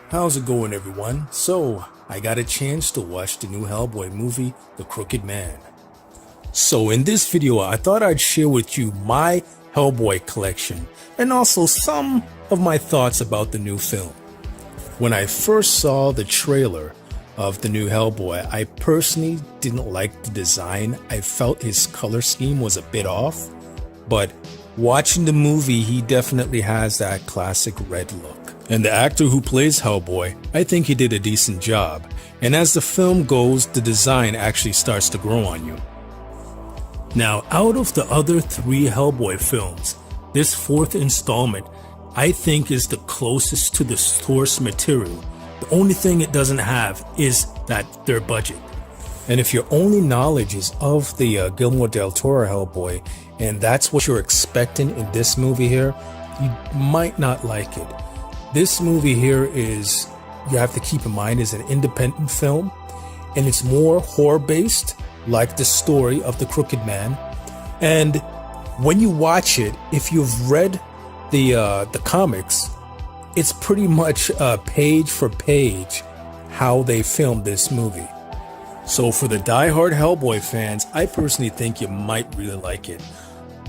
How's it going, everyone? So, I got a chance to watch the new Hellboy movie, The Crooked Man. So in this video, I thought I'd share with you my Hellboy collection and also some of my thoughts about the new film. When I first saw the trailer of the new Hellboy, I personally didn't like the design. I felt his color scheme was a bit off, but watching the movie, he definitely has that classic red look. And the actor who plays Hellboy, I think he did a decent job. And as the film goes, the design actually starts to grow on you. Now, out of the other three Hellboy films, this fourth installment, I think is the closest to the source material. The only thing it doesn't have is their budget. And if your only knowledge is of the Guillermo del Toro Hellboy, and that's what you're expecting in this movie here, you might not like it. This movie here is, you have to keep in mind, is an independent film, and it's more horror-based, like the story of The Crooked Man. And when you watch it, if you've read the comics, it's pretty much page for page how they filmed this movie. So for the die-hard Hellboy fans, I personally think you might really like it.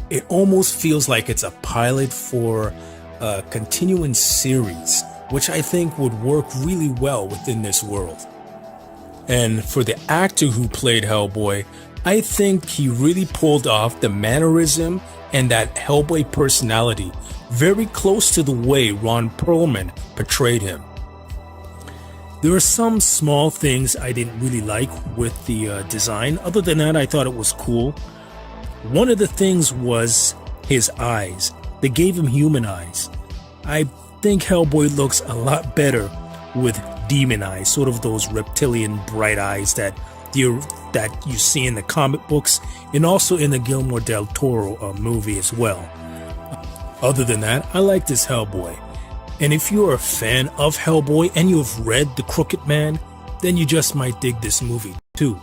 It almost feels like it's a pilot for a continuing series, which I think would work really well within this world. And for the actor who played Hellboy, I think he really pulled off the mannerism and that Hellboy personality very close to the way Ron Perlman portrayed him. There are some small things I didn't really like with the design. Other than that, I thought it was cool. One of the things was his eyes. They gave him human eyes. I think Hellboy looks a lot better with demon eyes, sort of those reptilian bright eyes that you see in the comic books and also in the Guillermo del Toro movie as well. Other than that, I like this Hellboy. And if you're a fan of Hellboy and you have read The Crooked Man, then you just might dig this movie too.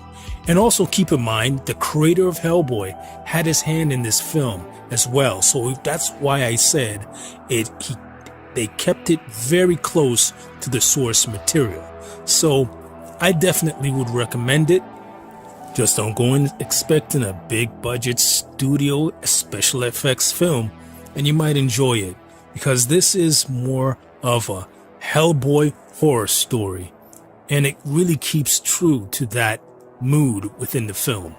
And also keep in mind, the creator of Hellboy had his hand in this film as well. So that's why I said they kept it very close to the source material. So I definitely would recommend it. Just don't go in expecting a big budget studio special effects film, and you might enjoy it, because this is more of a Hellboy horror story, and it really keeps true to that mood within the film.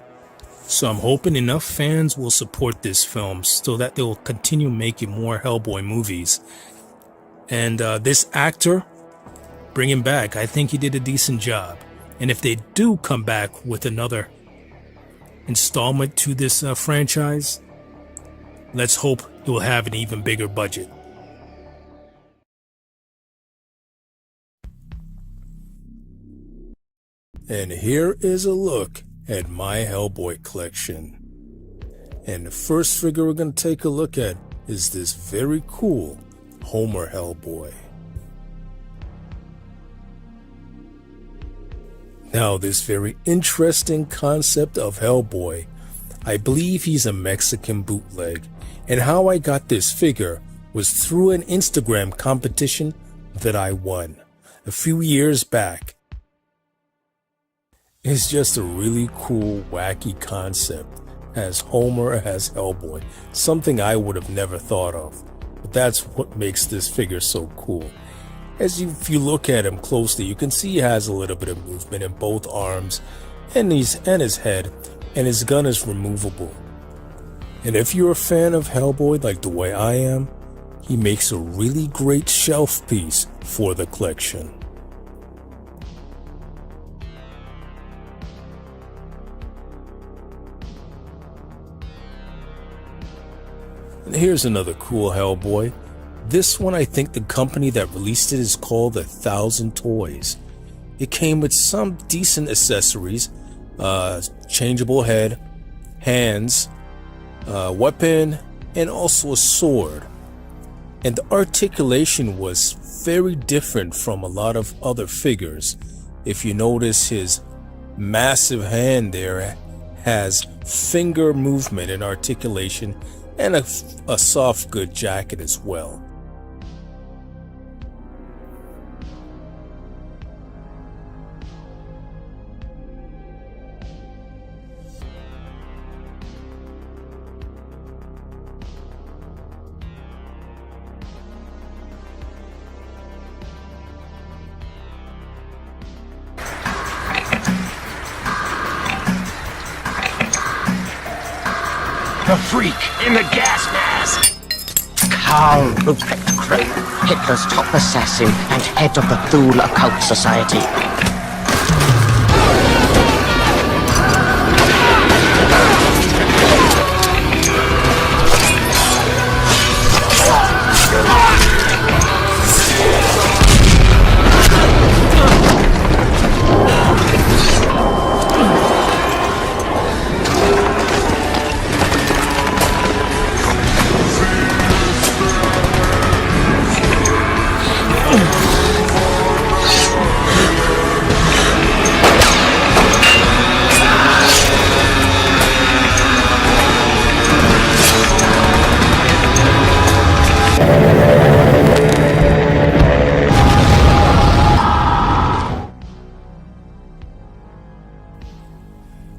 So I'm hoping enough fans will support this film so that they'll continue making more Hellboy movies. And this actor, bring him back. I think he did a decent job. And if they do come back with another installment to this franchise, let's hope it will have an even bigger budget. And here is a look at my Hellboy collection. And the first figure we're going to take a look at is this very cool Homer Hellboy. Now, this very interesting concept of Hellboy, I believe he's a Mexican bootleg, and how I got this figure was through an Instagram competition that I won a few years back. It's just a really cool, wacky concept, as Homer as Hellboy, something I would have never thought of. But that's what makes this figure so cool. If you look at him closely, you can see he has a little bit of movement in both arms and his head, and his gun is removable. And if you're a fan of Hellboy like the way I am, he makes a really great shelf piece for the collection. And here's another cool Hellboy. This one, I think the company that released it is called 1,000 Toys. It came with some decent accessories, changeable head, hands, weapon, and also a sword. And the articulation was very different from a lot of other figures. If you notice, his massive hand there has finger movement and articulation, and a soft good jacket as well. The freak in the gas mask! Karl Ruprecht Crane, Hitler's top assassin and head of the Thule Occult Society.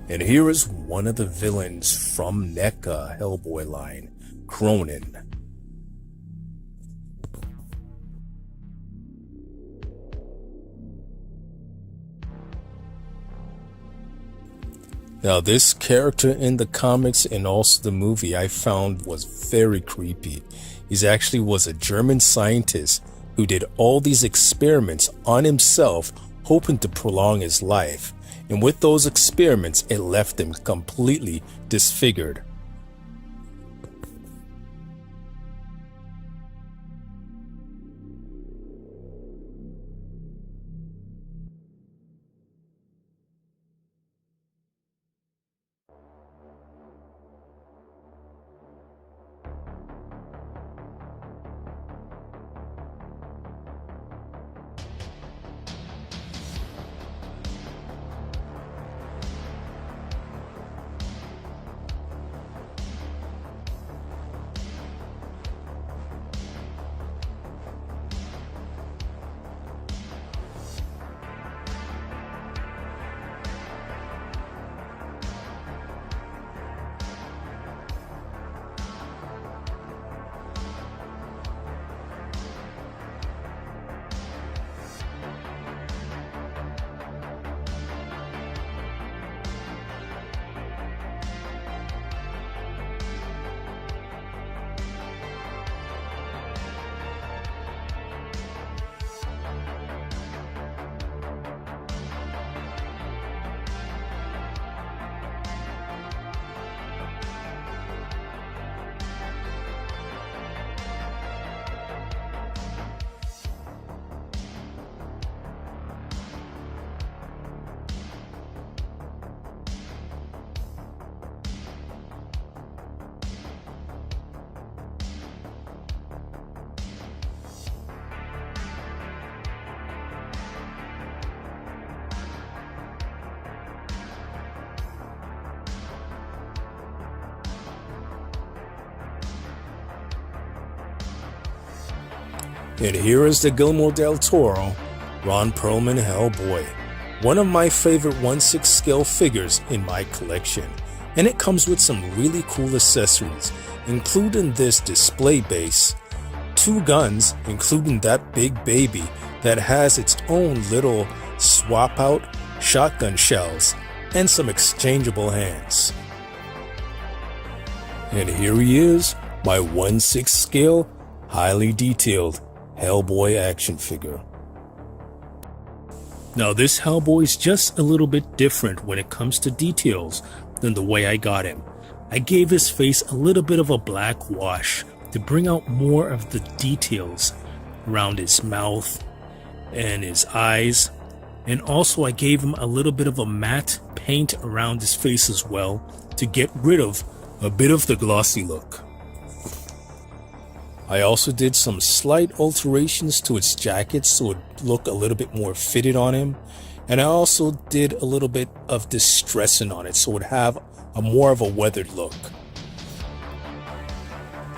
And here is one of the villains from NECA Hellboy line, Cronin. Now this character in the comics and also the movie I found was very creepy. He actually was a German scientist who did all these experiments on himself hoping to prolong his life. And with those experiments, it left him completely disfigured. And here is the Guillermo del Toro, Ron Perlman Hellboy, one of my favorite 1/6 scale figures in my collection. And it comes with some really cool accessories, including this display base, 2 guns, including that big baby that has its own little swap out shotgun shells, and some exchangeable hands. And here he is, my 1/6 scale, highly detailed Hellboy action figure. Now this Hellboy is just a little bit different when it comes to details than the way I got him. I gave his face a little bit of a black wash to bring out more of the details around his mouth and his eyes, and also I gave him a little bit of a matte paint around his face as well to get rid of a bit of the glossy look. I also did some slight alterations to its jacket so it looked a little bit more fitted on him, and I also did a little bit of distressing on it so it would have a more of a weathered look.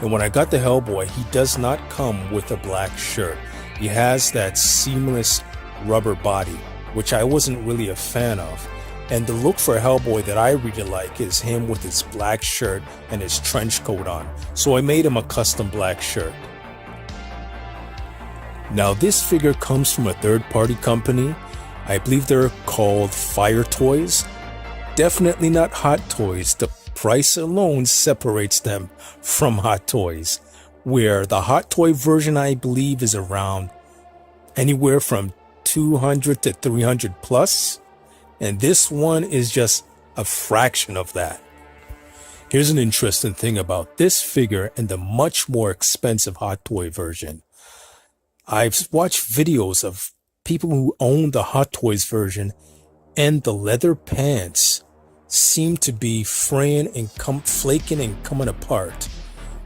And when I got the Hellboy, he does not come with a black shirt. He has that seamless rubber body, which I wasn't really a fan of. And the look for Hellboy that I really like is him with his black shirt and his trench coat on. So I made him a custom black shirt. Now this figure comes from a third-party company. I believe they're called Fire Toys. Definitely not Hot Toys, the price alone separates them from Hot Toys, where the Hot Toy version I believe is around anywhere from 200 to 300 plus, and this one is just a fraction of that. Here's an interesting thing about this figure and the much more expensive Hot Toy version. I've watched videos of people who own the Hot Toys version, and the leather pants seem to be fraying and flaking and coming apart.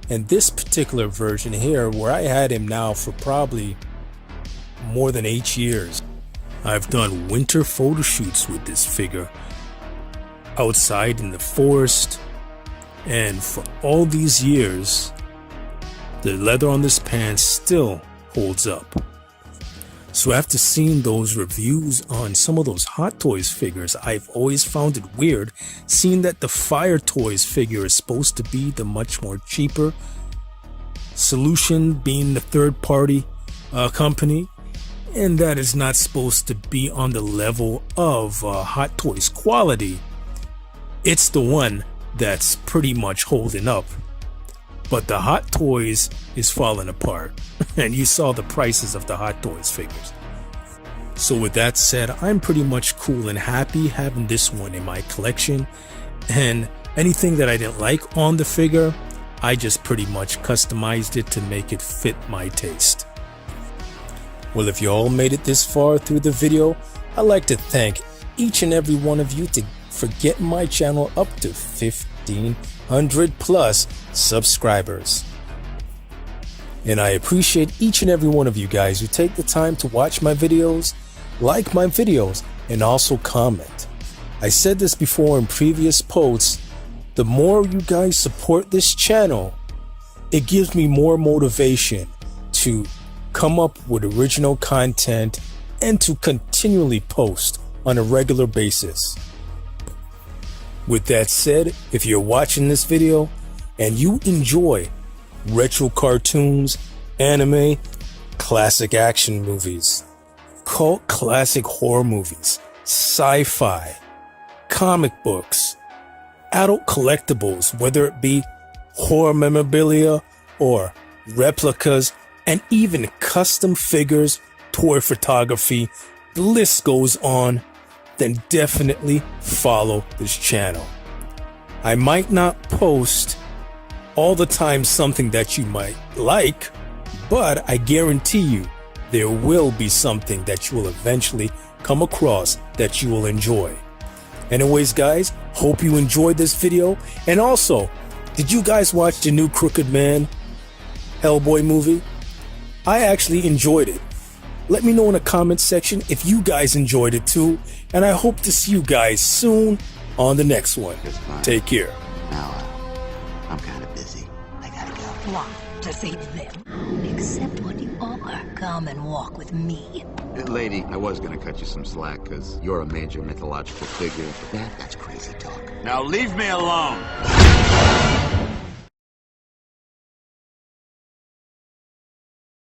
And this particular version here, where I had him now for probably more than 8 years, I've done winter photo shoots with this figure outside in the forest, and for all these years the leather on this pants still holds up. So after seeing those reviews on some of those Hot Toys figures, I've always found it weird seeing that the Fire Toys figure is supposed to be the much more cheaper solution, being the third party company, and that is not supposed to be on the level of Hot Toys quality. It's the one that's pretty much holding up, but the Hot Toys is falling apart. And you saw the prices of the Hot Toys figures. So with that said, I'm pretty much cool and happy having this one in my collection, and anything that I didn't like on the figure, I just pretty much customized it to make it fit my taste. Well, if you all made it this far through the video, I'd like to thank each and every one of you for getting my channel up to 1,500 plus subscribers. And I appreciate each and every one of you guys who take the time to watch my videos, like my videos, and also comment. I said this before in previous posts, the more you guys support this channel, it gives me more motivation to come up with original content and to continually post on a regular basis. With that said, if you're watching this video and you enjoy retro cartoons, anime, classic action movies, cult classic horror movies, sci-fi, comic books, adult collectibles, whether it be horror memorabilia or replicas, and even custom figures, toy photography, the list goes on, then definitely follow this channel. I might not post all the time something that you might like, but I guarantee you there will be something that you will eventually come across that you will enjoy. Anyways guys, hope you enjoyed this video, and also, did you guys watch the new Crooked Man Hellboy movie? I actually enjoyed it. Let me know in the comment section if you guys enjoyed it too, and I hope to see you guys soon on the next one. Take care. Now, I'm kind of busy. I gotta go. What? To see them? Except when you are. Come and walk with me. Lady, I was gonna cut you some slack, because you're a major mythological figure, but that's crazy talk. Now leave me alone.